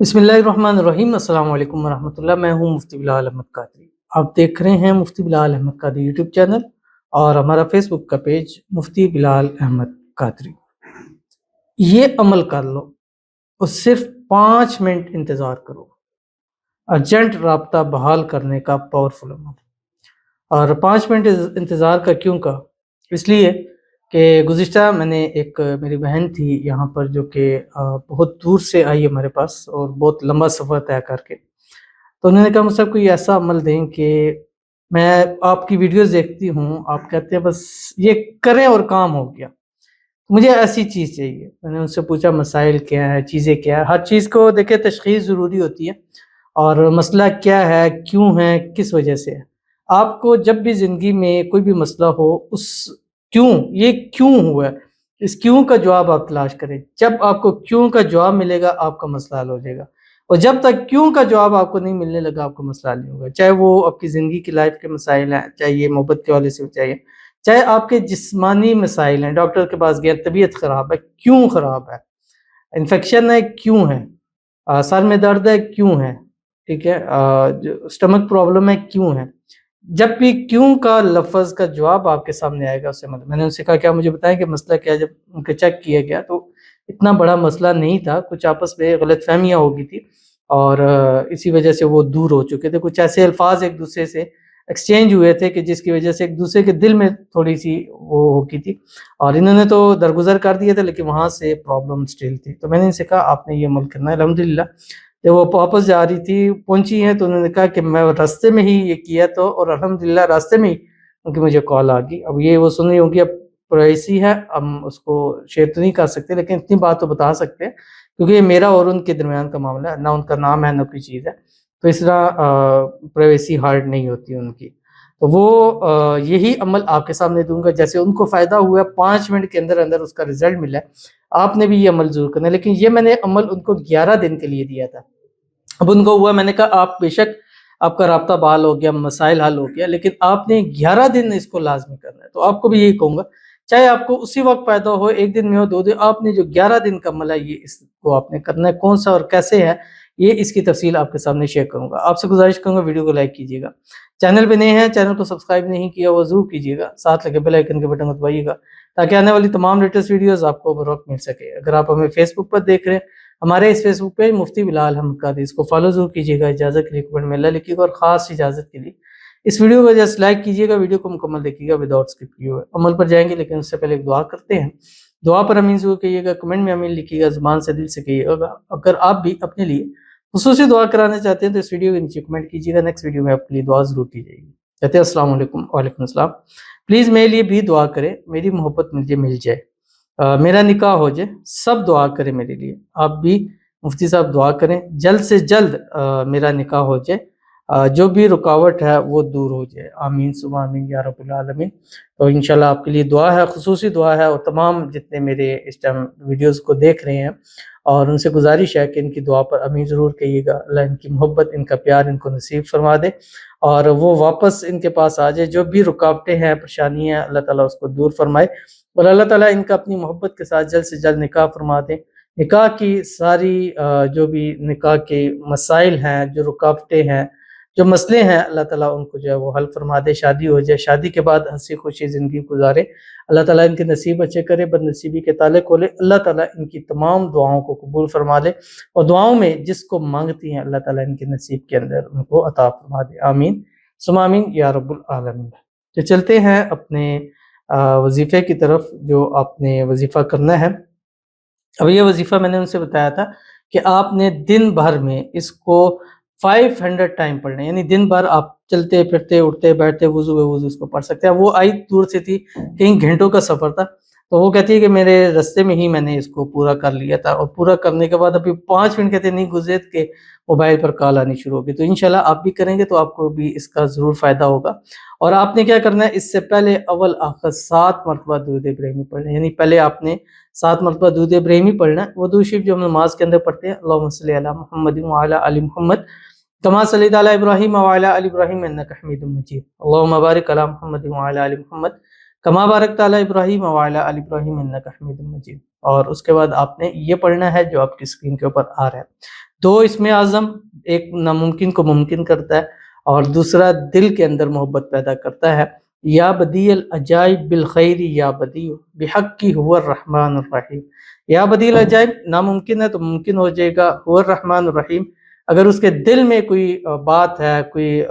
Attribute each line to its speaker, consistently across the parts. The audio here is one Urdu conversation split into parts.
Speaker 1: بسم اللہ الرحمن الرحیم۔ السلام علیکم ورحمۃ اللہ۔ میں ہوں مفتی بلال احمد قادری۔ آپ دیکھ رہے ہیں مفتی بلال احمد قادری یوٹیوب چینل اور ہمارا فیس بک کا پیج مفتی بلال احمد قادری۔ یہ عمل کر لو اور صرف 5 منٹ انتظار کرو۔ ارجنٹ رابطہ بحال کرنے کا پاورفل عمل۔ اور 5 منٹ انتظار کا کیوں کہا؟ اس لیے کہ گزشتہ میں نے ایک میری بہن تھی یہاں پر جو کہ بہت دور سے آئی ہمارے پاس اور بہت لمبا سفر طے کر کے، تو انہوں نے کہا مجھ سے کوئی ایسا عمل دیں کہ میں آپ کی ویڈیوز دیکھتی ہوں، آپ کہتے ہیں بس یہ کریں اور کام ہو گیا، مجھے ایسی چیز چاہیے۔ میں نے ان سے پوچھا مسائل کیا ہے، چیزیں کیا ہے۔ ہر چیز کو دیکھیں تشخیص ضروری ہوتی ہے، اور مسئلہ کیا ہے، کیوں ہے، کس وجہ سے ہے۔ آپ کو جب بھی زندگی میں کوئی بھی مسئلہ ہو، اس یہ کیوں ہوا ہے، اس کیوں کا جواب آپ تلاش کریں۔ جب آپ کو کیوں کا جواب ملے گا آپ کا مسئلہ حل ہو جائے گا، اور جب تک کیوں کا جواب آپ کو نہیں ملنے لگا آپ کا مسئلہ حل نہیں ہوگا، چاہے وہ آپ کی زندگی کی لائف کے مسائل ہیں، چاہے یہ محبت کے حوالے سے چاہے آپ کے جسمانی مسائل ہیں، ڈاکٹر کے پاس گئے، طبیعت خراب ہے، کیوں خراب ہے، انفیکشن ہے، کیوں ہے، سر میں درد ہے، کیوں ہے، ٹھیک ہے، اسٹمک پرابلم ہے، کیوں ہے۔ جب بھی کیوں کا لفظ کا جواب آپ کے سامنے آئے گا اس سے مطلب، میں نے ان سے کہا کیا مجھے بتائیں کہ مسئلہ کیا ہے۔ جب ان کے چیک کیا گیا تو اتنا بڑا مسئلہ نہیں تھا، کچھ آپس میں غلط فہمیاں ہو گئی تھی اور اسی وجہ سے وہ دور ہو چکے تھے۔ کچھ ایسے الفاظ ایک دوسرے سے ایکسچینج ہوئے تھے کہ جس کی وجہ سے ایک دوسرے کے دل میں تھوڑی سی وہ ہو گئی تھی، اور انہوں نے تو درگزر کر دیا تھا لیکن وہاں سے پرابلم سٹل تھی۔ تو میں نے ان سے کہا آپ نے یہ عمل کرنا ہے۔ الحمدللہ جب وہ واپس جا رہی تھی، پہنچی ہیں، تو انہوں نے کہا کہ میں راستے میں ہی یہ کیا، تو اور الحمدللہ راستے میں ہی ان کی مجھے کال آ گئی۔ اب یہ وہ سن رہی ہوں گی، اب پرائیسی ہے، ہم اس کو شیئر تو نہیں کر سکتے لیکن اتنی بات تو بتا سکتے ہیں کیونکہ یہ میرا اور ان کے درمیان کا معاملہ ہے، نہ ان کا نام ہے نہ کوئی چیز ہے، تو اس طرح پرائیویسی ہارڈ نہیں ہوتی ان کی۔ تو وہ یہی عمل آپ کے سامنے دوں گا، جیسے ان کو فائدہ ہوا 5 منٹ کے اندر اندر اس کا رزلٹ ملا ہے، آپ نے بھی یہ عمل ضرور کرنا ہے۔ لیکن یہ میں نے عمل ان کو 11 دن کے لیے دیا تھا۔ اب ان کو ہوا، میں نے کہا آپ بے شک آپ کا رابطہ بحال ہو گیا، مسائل حل ہو گیا، لیکن آپ نے 11 دن اس کو لازمی کرنا ہے۔ تو آپ کو بھی یہی کہوں گا، چاہے آپ کو اسی وقت پیدا ہو، 1 دن میں ہو، 2 دن، آپ نے جو 11 دن کا عمل ہے یہ اس کو آپ نے کرنا ہے۔ کون سا اور کیسے ہے یہ اس کی تفصیل آپ کے سامنے شیئر کروں گا۔ آپ سے گزارش کروں گا ویڈیو کو لائک کیجیے گا، چینل پہ نئے ہیں چینل کو سبسکرائب نہیں کیا وہ ضرور کیجیے گا، ساتھ لگے بیل آئیکن کے بٹن کو دبائیے گا تاکہ آنے والی تمام لیٹسٹ ویڈیوز آپ کو بر وقت مل سکے۔ اگر آپ ہمیں فیس بک پر دیکھ رہے ہیں، ہمارے اس فیس بک پہ مفتی بلال احمد قادری، اس کو فالو ضرور کیجیے گا، اجازت کے لیے کمنٹ میں اللہ لکھیے گا، اور خاص اجازت کے لیے اس ویڈیو کو جسٹ لائک کیجیے گا، ویڈیو کو مکمل دیکھیے گا وداؤٹ اسکپ کیے ہوئے۔ عمل پر جائیں گے لیکن اس سے پہلے ایک دعا کرتے ہیں۔ دعا پر امین ضرور کہیے گا، کمنٹ میں امین لکھیے گا، زبان سے دل سے کہیے گا۔ اگر آپ بھی اپنے لیے خصوصی دعا کرانا چاہتے ہیں تو اس ویڈیو کے نیچے کمنٹ کیجیے گا، نیکسٹ ویڈیو میں آپ کے لیے دعا ضرور کی جائے گی۔ کہتے ہیں السلام علیکم۔ وعلیکم السلام۔ پلیز میرے لیے بھی دعا کریں، میری محبت مجھے مل جائے، میرا نکاح ہو جائے، سب دعا کریں میرے لیے۔ آپ بھی مفتی صاحب دعا کریں جلد سے جلد میرا نکاح ہو جائے، جو بھی رکاوٹ ہے وہ دور ہو جائے۔ آمین ثم آمین یا رب العالمین۔ تو انشاءاللہ آپ کے لیے دعا ہے، خصوصی دعا ہے، اور تمام جتنے میرے اس ٹائم ویڈیوز کو دیکھ رہے ہیں اور ان سے گزارش ہے کہ ان کی دعا پر امین ضرور کہیے گا۔ اللہ ان کی محبت، ان کا پیار ان کو نصیب فرما دے اور وہ واپس ان کے پاس آ جائے۔ جو بھی رکاوٹیں ہیں، پریشانیاں ہیں، اللہ تعالیٰ اس کو دور فرمائے، اور اللہ تعالیٰ ان کا اپنی محبت کے ساتھ جلد سے جلد نکاح فرما دے۔ نکاح کی ساری جو بھی نکاح کے مسائل ہیں، جو رکاوٹیں ہیں، جو مسئلے ہیں، اللہ تعالیٰ ان کو جو ہے وہ حل فرما دے، شادی ہو جائے، شادی کے بعد ہنسی خوشی زندگی گزارے۔ اللہ تعالیٰ ان کے نصیب اچھے کرے، بد نصیبی کے تالے کھولے۔ اللہ تعالیٰ ان کی تمام دعاؤں کو قبول فرما لے، اور دعاؤں میں جس کو مانگتی ہیں اللہ تعالیٰ ان کے نصیب کے اندر ان کو عطا فرما دے۔ آمین ثم آمین یا رب العالمین۔ تو چلتے ہیں اپنے وظیفے کی طرف، جو آپ نے وظیفہ کرنا ہے۔ اب یہ وظیفہ میں نے ان سے بتایا تھا کہ آپ نے دن بھر میں اس کو 500 ٹائم پڑھنا ہے، یعنی دن بھر آپ چلتے پھرتے اٹھتے بیٹھتے وضو اس کو پڑھ سکتے ہیں۔ وہ آئی دور سے تھی، کئی گھنٹوں کا سفر تھا، تو وہ کہتی ہے کہ میرے رستے میں ہی میں نے اس کو پورا کر لیا تھا، اور پورا کرنے کے بعد ابھی 5 منٹ کہتے نہیں گزرے کہ موبائل پر کال آنی شروع ہوگی۔ تو انشاءاللہ آپ بھی کریں گے تو آپ کو بھی اس کا ضرور فائدہ ہوگا۔ اور آپ نے کیا کرنا ہے، اس سے پہلے اول آخر 7 مرتبہ درود ابراہیمی پڑھنا ہے، یعنی پہلے آپ نے 7 مرتبہ درود ابراہیمی پڑھنا ہے۔ وہ درود شریف جو ہم نماز کے اندر پڑھتے ہیں، اللہم صلی علی محمد وعلی آل محمد کما صلیت علی ابراہیم وعلی آل ابراہیم انک حمید مجید، اللہم بارک علی محمد وعلی آل محمد کما بارکت علی ابراہیم وعلی آل ابراہیم انک حمید مجید۔ اور اس کے بعد آپ نے یہ پڑھنا ہے جو آپ کی اسکرین کے اوپر آ رہا ہے، دو اسم اعظم، ایک ناممکن کو ممکن کرتا ہے اور دوسرا دل کے اندر محبت پیدا کرتا ہے۔ یا بدیع العجائب بالخیر یا بدیع بحق کی هو الرحمن الرحیم۔ یا بدیع العجائب ناممکن ہے تو ممکن ہو جائے گا، هو الرحمن الرحیم۔ اگر اس کے دل میں کوئی بات ہے، کوئی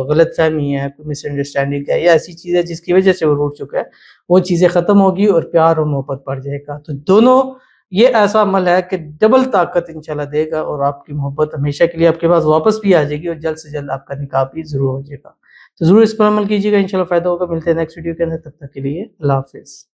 Speaker 1: غلط فہمی ہے، کوئی مس انڈرسٹینڈنگ ہے یا ایسی چیز ہے جس کی وجہ سے وہ روٹ چکا ہے، وہ چیزیں ختم ہوگی اور پیار اور محبت بڑھ جائے گا۔ تو دونوں یہ ایسا عمل ہے کہ ڈبل طاقت انشاءاللہ دے گا اور آپ کی محبت ہمیشہ کے لیے آپ کے پاس واپس بھی آ جائے گی اور جلد سے جلد آپ کا نکاح بھی ضرور ہو جائے گا۔ تو ضرور اس پر عمل کیجیے گا، انشاءاللہ فائدہ ہوگا۔ ملتے ہیں نیکسٹ ویڈیو کے اندر، تب تک کے لیے اللہ حافظ۔